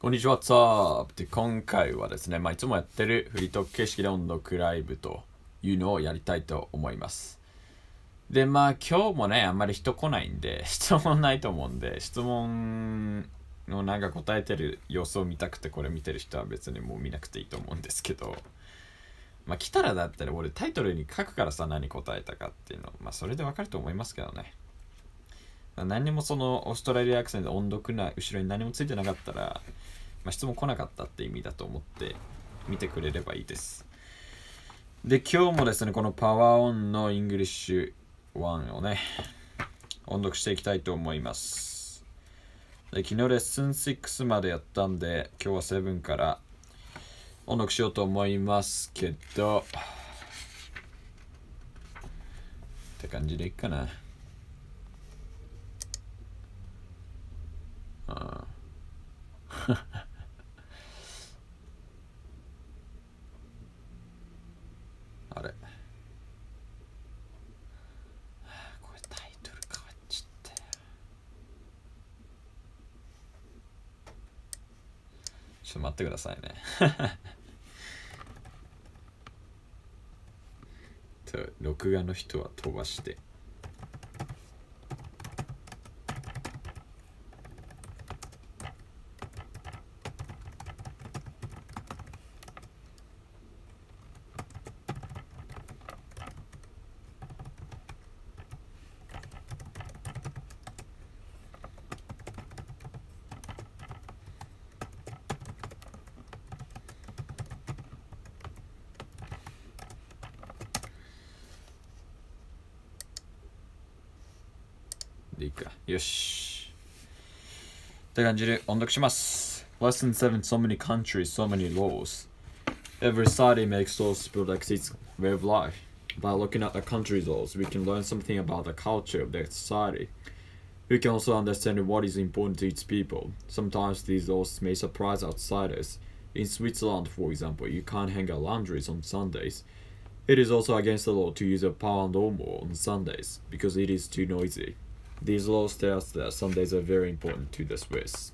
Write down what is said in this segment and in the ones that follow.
こんにちは、What's up? で今回はですね、いつもやってるフリートーク形式で音読ライブというのをやりたいと思います。で、今日もね、あんまり人来ないんで、質問ないと思うんで、質問の答えてる様子を見たくてこれ見てる人は別にもう見なくていいと思うんですけど、来たらだったら俺タイトルに書くからさ、何答えたかっていうの、それでわかると思いますけどね。何にもそのオーストラリアアクセントで音読な後ろに何もついてなかったら、質問来なかったって意味だと思って見てくれればいいです。で、今日もですね、このパワーオンのイングリッシュ1をね、音読していきたいと思います。で、昨日レッスン6までやったんで、今日は7から音読しようと思いますけど、って感じでいいかな。あれこれタイトル変わっちゃったよ。ちょっと待ってくださいね。録画の人は飛ばして。でいいか。よし。って感じで音読します。Lesson 7 So many countries, so many laws. Every society makes laws to protect its way of life. By looking at the country's laws, we can learn something about the culture of their society. We can also understand what is important to its people. Sometimes these laws may surprise outsiders. In Switzerland, for example, you can't hang out laundries on Sundays. It is also against the law to use a power and lawnmower on Sundays because it is too noisy. These laws tell us that Sundays are very important to the Swiss.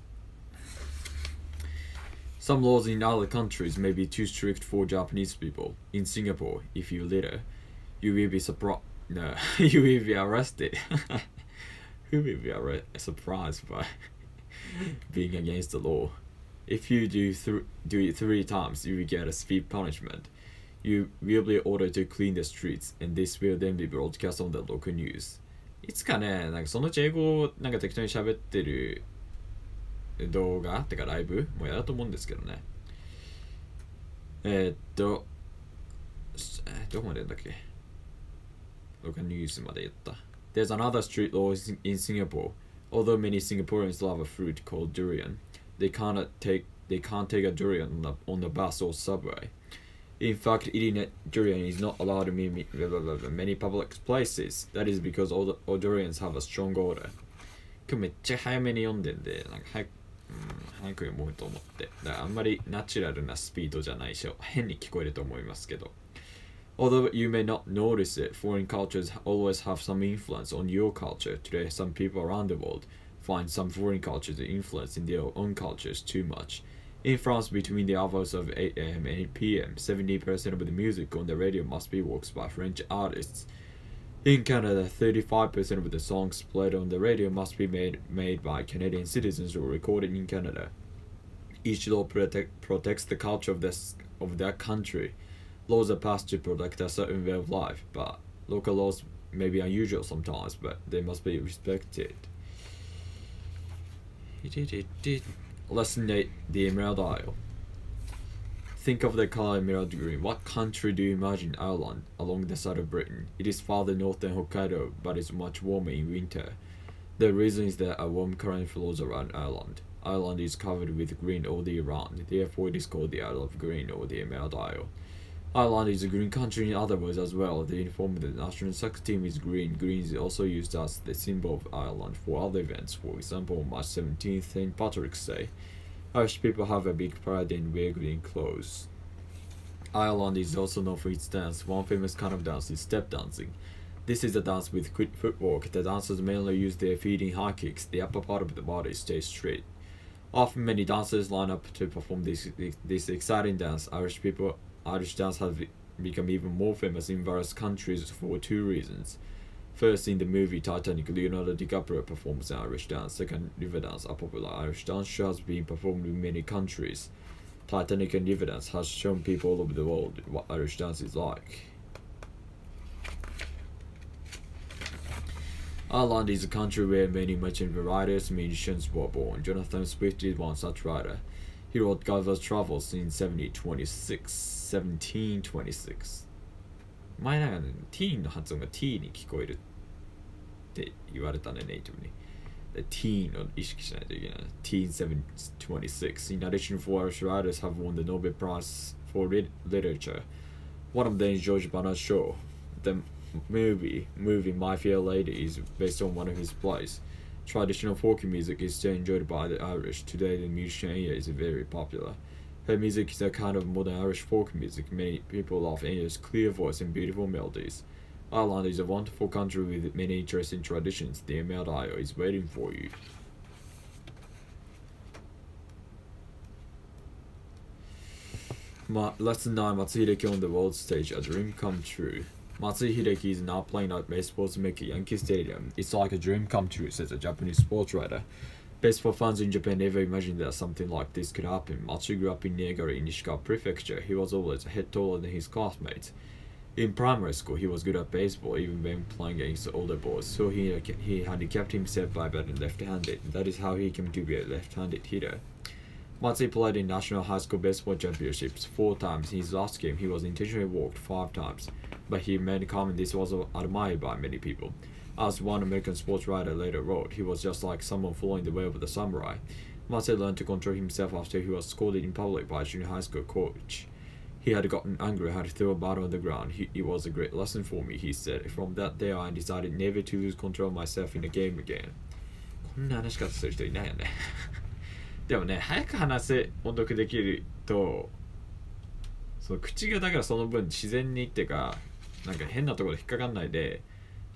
Some laws in other countries may be too strict for Japanese people. In Singapore, if you litter, you will be you will be arrested. Who will be surprised by being against the law? If you do it 3 times, you will get a speed punishment. You will be ordered to clean the streets, and this will then be broadcast on the local news. いつかね、そのうち英語を適当に喋ってる動画ってかライブもやると思うんですけどね。どこまでやんだっけ？どこかニュースまでやった。There's another street law in Singapore. Although many Singaporeans love a fruit called durian, they can't take a durian on the bus or subway. In fact, eating a durian is not allowed in many public places. That is because all durians have a strong odor. 今日めっちゃ早めに読んでんで、早く読もうと思って。だからあんまりナチュラルなスピードじゃないし、変に聞こえると思いますけど。Although you may not notice it, foreign cultures always have some influence on your culture. Today, some people around the world find some foreign cultures influencing their own cultures too much. In France, between the hours of 8 a.m. and 8 p.m., 70% of the music on the radio must be works by French artists. In Canada, 35% of the songs played on the radio must be made by Canadian citizens or recorded in Canada. Each law protects the culture of that country. Laws are passed to protect a certain way of life, but local laws may be unusual sometimes, but they must be respected. Lesson 8, the Emerald Isle. Think of the color emerald green. What country do you imagine Ireland along the side of Britain? It is farther north than Hokkaido, but is much warmer in winter. The reason is that a warm current flows around Ireland. Ireland is covered with green all the year round, therefore it is called the Isle of Green or the Emerald Isle. Ireland is a green country in other words as well. The uniform of the national soccer team is green. Green is also used as the symbol of Ireland for other events. For example, on March 17th, St. Patrick's Day, Irish people have a big parade and wear green clothes. Ireland is also known for its dance. One famous kind of dance is step dancing. This is a dance with quick footwork. The dancers mainly use their feet in high kicks. The upper part of the body stays straight. Often many dancers line up to perform this exciting dance. Irish dance has become even more famous in various countries for two reasons. First, in the movie Titanic, Leonardo DiCaprio performs an Irish dance. Second, river dance, a popular Irish dance show, has been performed in many countries. Titanic and river dance has shown people all over the world what Irish dance is like. Ireland is a country where many merchant writers and musicians were born. Jonathan Swift is one such writer. He wrote Gulliver's Travels in 1726. 前なんかね、teen の発音が t に聞こえるって言われたね、ネイティブに。teen を意識しないといけない。Teen 726. In addition, four Irish writers have won the Nobel Prize for Literature. One of them is George Bernard Shaw. The movie My Fair Lady is based on one of his plays. Traditional folk music is still enjoyed by the Irish. Today, the musician Enya is very popular. Her music is a kind of modern Irish folk music. Many people love Enya's clear voice and beautiful melodies. Ireland is a wonderful country with many interesting traditions. The Emerald Isle is waiting for you. Lesson 9. Matsui Hideki on the world stage, a dream come true. Matsui Hideki is now playing at baseball's Mickey Yankee Stadium. It's like a dream come true, says a Japanese sports writer. Baseball fans in Japan never imagined that something like this could happen. Matsui grew up in Niagara in Ishikawa Prefecture. He was always a head taller than his classmates. In primary school, he was good at baseball, even when playing against older boys, so he had kept himself by batting left-handed. That is how he came to be a left-handed hitter. Matsui played in National High School Baseball Championships 4 times. In his last game, he was intentionally walked 5 times, but he made comment this was admired by many people. As one American sports writer later wrote, he was just like someone following the way of the samurai. Matsui learned to control himself after he was scolded in public by a junior high school coach. He had gotten angry, had to throw a bat on the ground. It was a great lesson for me, he said. From that day I decided never to lose control of myself in a game again. こんな話し方する人いないよね。でもね、早く話せ音読できると、その口がだからその分自然にっていうか、なんか変なところで引っかかんないで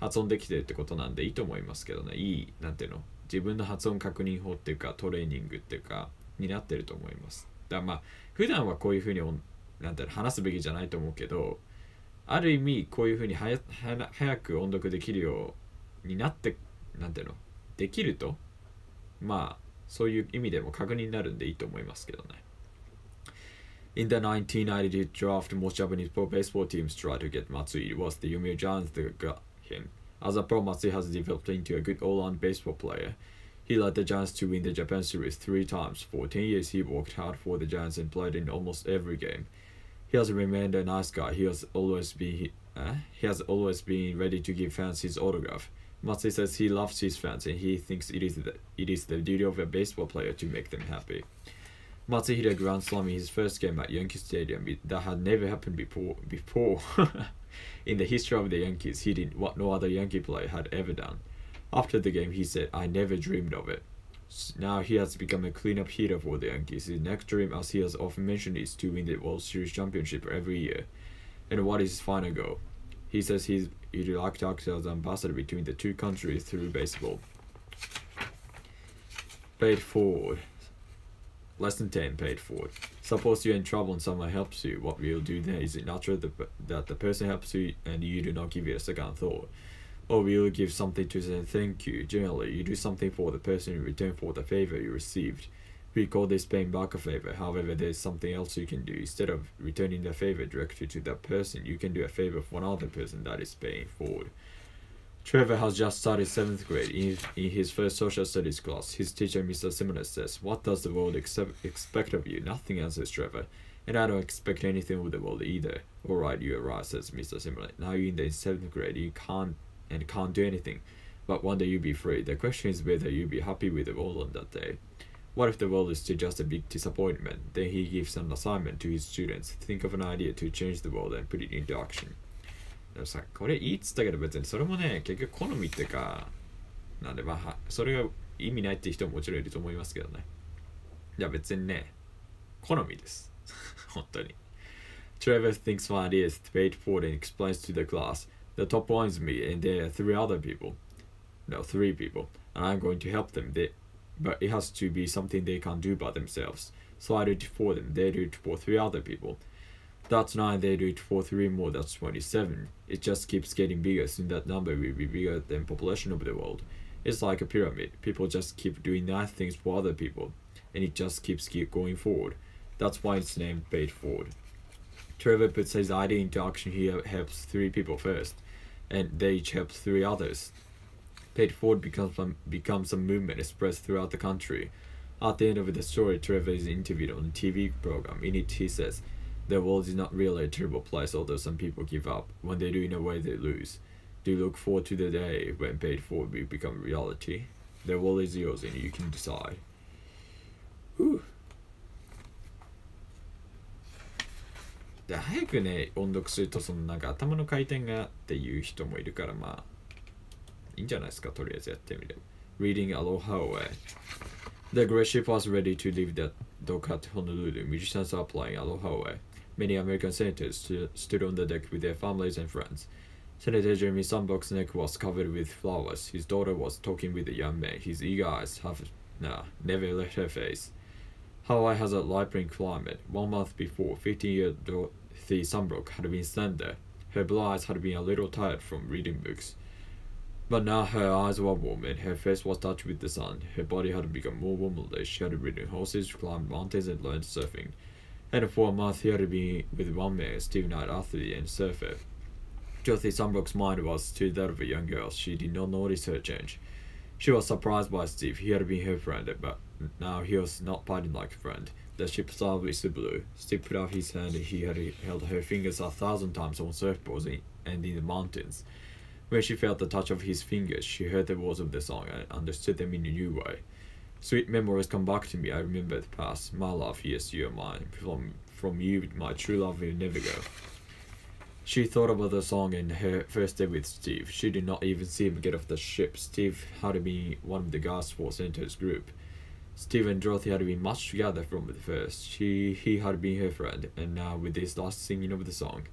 発音できてるってことなんでいいと思いますけどね。いい、なんていうの、自分の発音確認法っていうかトレーニングっていうかになってると思います。だからまあ普段はこういうふうになんていうの話すべきじゃないと思うけど、ある意味こういうふうに早く音読できるようになって、なんていうの、できると、まあそういう意味でも確認になるんでいいと思いますけどね。In the 1992 draft, most Japanese pro baseball teams tried to get Matsui. It was the Yomiuri Giants that got him. As a pro, Matsui has developed into a good all-round baseball player. He led the Giants to win the Japan Series 3 times. For 10 years, he worked hard for the Giants and played in almost every game. He has remained a nice guy. He has always been ready to give fans his autograph. Matsui says he loves his fans and he thinks it is the duty of a baseball player to make them happy. Matsui hit a grand slam in his first game at Yankee Stadium. That had never happened before. In the history of the Yankees, he did what no other Yankee player had ever done. After the game, he said, "I never dreamed of it." Now he has become a cleanup hitter for the Yankees. His next dream, as he has often mentioned, is to win the World Series championship every year. And what is his final goal? He says he'd like to act as ambassador between the two countries through baseball. Paid forward. Lesson 10, paid forward. Suppose you're in trouble and someone helps you. What will you do then? Is it natural that the person helps you and you do not give it a second thought? Or will you give something to say thank you? Generally, you do something for the person in return for the favor you received. We call this paying back a favor. However, there's something else you can do. Instead of returning the favor directly to that person, you can do a favor for another person that is paying forward. Trevor has just started 7th grade. In his first social studies class, his teacher, Mr. Simonet, says, "What does the world expect of you?" "Nothing," answers Trevor. "And I don't expect anything of the world either." "Alright, you're right," says Mr. Simonet. "Now you're in the 7th grade, you can't do anything. But one day you'll be free. The question is whether you'll be happy with the world on that day. What if the world is still just a big disappointment?" Then he gives an assignment to his students. Think of an idea to change the world and put it into action. でもさ、これ言いつったけど別にそれもね、結局好みっていうか、なんでまあ、それが意味ないっていう人ももちろんいると思いますけどね。いや別にね、好みです。本当に。Trevor thinks of ideas, paid forward and explains to the class. The top one is me and there are 3 people. And I'm going to help them. but it has to be something they can't do by themselves. So I do it for them, they do it for 3 other people. That's 9, they do it for 3 more, that's 27. It just keeps getting bigger, soon that number will be bigger than population of the world. It's like a pyramid. People just keep doing nice things for other people, and it just keeps going forward. That's why it's named Paid Forward. Trevor puts his idea into action. He helps 3 people first, and they each help 3 others. Paid Forward becomes a movement and spreads throughout the country. At the end of the story, Trevor is interviewed on a TV program. In it, he says, "The world is not really a terrible place, although some people give up. When they do in a way, they lose. Do you look forward to the day when Paid Forward will become reality? The world is yours and you can decide." Whew. で早くね音読するとそのなんか頭の回転がっていう人もいるからまあいいんじゃないですかとりあえずやってみれば。Reading Aloha Away. The great ship was ready to leave the dock at Honolulu. Musicians are playing Aloha Away. Many American senators stood on the deck with their families and friends. Senator Jeremy Sunblock's neck was covered with flowers. His daughter was talking with a young man. His eager eyes never left her face. Hawaii has a light-spring climate. 1 month before, 15-year-old Dorothy Sunblock had been slender. Her blue eyes had been a little tired from reading books. But now her eyes were warm and her face was touched with the sun. Her body had become more womanly. She had ridden horses, climbed mountains and learned surfing. And for a month he had been with one man, Steve Knight, athlete and surfer. Dorothy Sunblock's mind was to that of a young girl. She did not notice her change. She was surprised by Steve. He had been her friend, but now he was not fighting like a friend. The ship sailed with the blue. Steve put out his hand and he had held her fingers 1,000 times on surfboards and in the mountains. When she felt the touch of his fingers, she heard the words of the song and understood them in a new way. Sweet memories come back to me. I remember the past. My love, yes, you are mine. From you, my true love will never go. She thought about the song and her first day with Steve. She did not even see him get off the ship. Steve had been one of the guys for Senator's group. Steve and Dorothy had been much together from the first. He had been her friend, and now with this last singing of the song,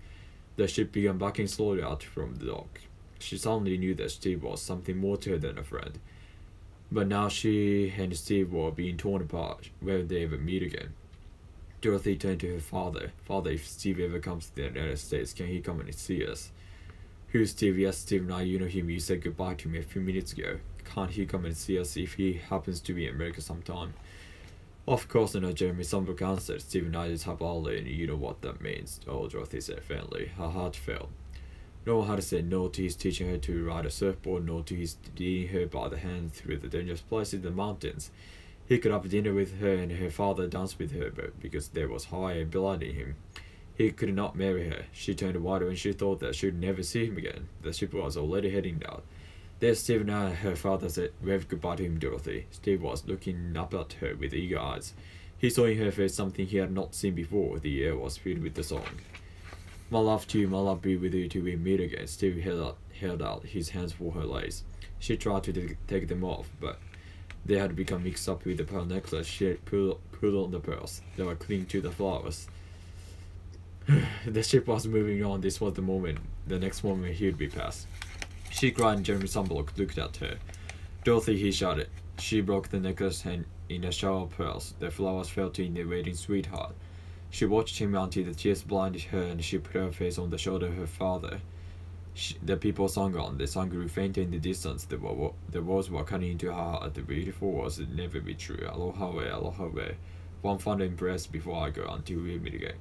the ship began backing slowly out from the dock. She suddenly knew that Steve was something more to her than a friend. But now she and Steve were being torn apart. Will they ever meet again? Dorothy turned to her father. Father, if Steve ever comes to the United States, can he come and see us? Who's Steve? Yes, Steve, now you know him. You said goodbye to me a few minutes ago. Can't he come and see us if he happens to be in America sometime? Of course, I know, Jeremy Sunbrook answered. Steve and I just have all day, and you know what that means. Oh, Dorothy said faintly. Her heart fell. No one had said no to his teaching her to ride a surfboard, no to his leading her by the hand through the dangerous places in the mountains. He could have dinner with her and her father dance with her, but because there was higher blood in him, he could not marry her. She turned white when she thought that she would never see him again. The ship was already heading out. There's Steve now, her father said. Wave goodbye to him, Dorothy. Steve was looking up at her with eager eyes. He saw in her face something he had not seen before. The air was filled with the song. My love to you, my love be with you till we meet again. Steve held out his hands for her lace. She tried to take them off, but they had become mixed up with the pearl necklace. She had pulled on the pearls. They were clinging to the flowers. The ship was moving on. This was the moment. The next moment he would be past. She cried and Jeremy Sunblock looked at her. Dorothy, he shouted. She broke the necklace and in a shower of pearls. The flowers fell to in the waiting sweetheart. She watched him until the tears blinded her and she put her face on the shoulder of her father. The people sang on. The sun grew fainter in the distance. The words were cutting into her heart. The beautiful words would never be true. Aloha way, aloha way. One final embrace before I go until we meet again.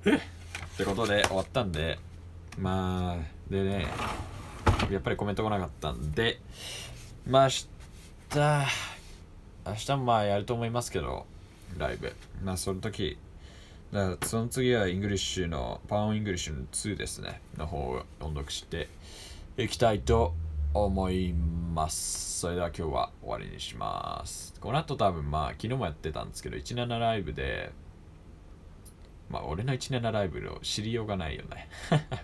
ってことで終わったんで、まあでね、やっぱりコメント来なかったんで、まあ明日もまあやると思いますけど、ライブ。まあその時。だからその次はイングリッシュのパウンイングリッシュの2ですねの方を音読していきたいと思います。それでは今日は終わりにします。この後多分まあ昨日もやってたんですけど17ライブでまあ俺の17ライブの知りようがないよね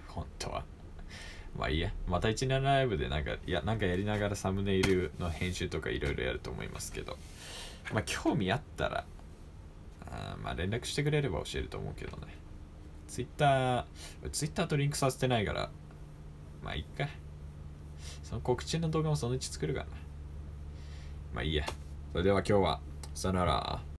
本当は。まあいいや、また17ライブでなんかやりながらサムネイルの編集とかいろいろやると思いますけど、まあ興味あったらまあ連絡してくれれば教えると思うけどね。ツイッターとリンクさせてないからまあいいか。その告知の動画もそのうち作るからな。まあいいや。それでは今日はさよなら。